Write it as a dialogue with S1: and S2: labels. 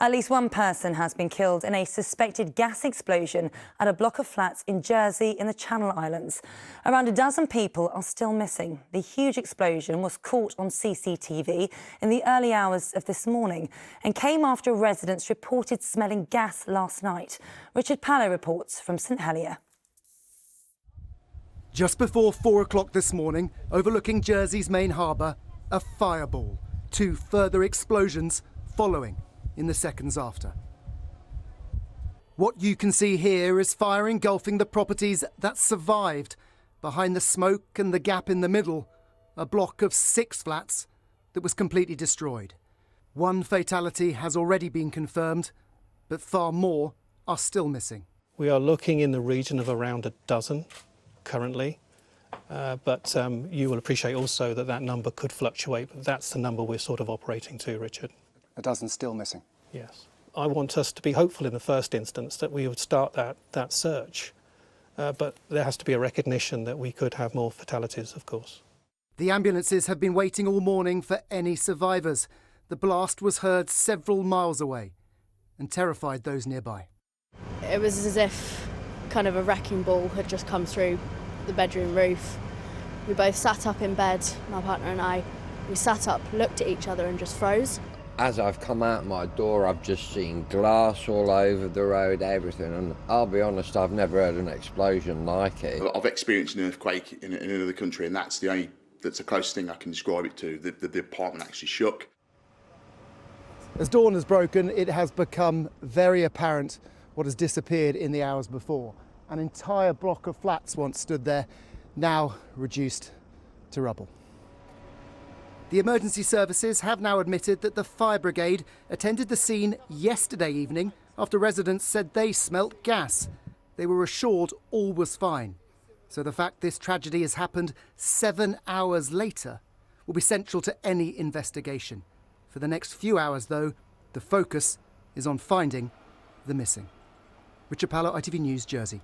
S1: At least one person has been killed in a suspected gas explosion at a block of flats in Jersey in the Channel Islands. Around a dozen people are still missing. The huge explosion was caught on CCTV in the early hours of this morning and came after residents reported smelling gas last night. Richard Pallow reports from St Helier.
S2: Just before 4 o'clock this morning, overlooking Jersey's main harbour, a fireball. 2 further explosions following in the seconds after. What you can see here is fire engulfing the properties that survived. Behind the smoke and the gap in the middle, a block of 6 flats that was completely destroyed. 1 fatality has already been confirmed, but far more are still missing.
S3: We are looking in the region of around a dozen currently, but you will appreciate also that that number could fluctuate, but that's the number we're sort of operating to, Richard.
S2: A dozen still missing?
S3: Yes. I want us to be hopeful in the first instance that we would start that search, but there has to be a recognition that we could have more fatalities, of course.
S2: The ambulances have been waiting all morning for any survivors. The blast was heard several miles away and terrified those nearby.
S4: It was as if kind of a wrecking ball had just come through the bedroom roof. We both sat up in bed, my partner and I. We sat up, looked at each other and just froze.
S5: As I've come out my door, I've just seen glass all over the road, everything, and I'll be honest, I've never heard an explosion like it.
S6: I've experienced an earthquake in another country, and that's the closest thing I can describe it to. The apartment actually shook.
S2: As dawn has broken, it has become very apparent what has disappeared in the hours before. An entire block of flats once stood there, now reduced to rubble. The emergency services have now admitted that the fire brigade attended the scene yesterday evening after residents said they smelt gas. They were assured all was fine. So the fact this tragedy has happened 7 hours later will be central to any investigation. For the next few hours, though, the focus is on finding the missing. Richard Pallow, ITV News, Jersey.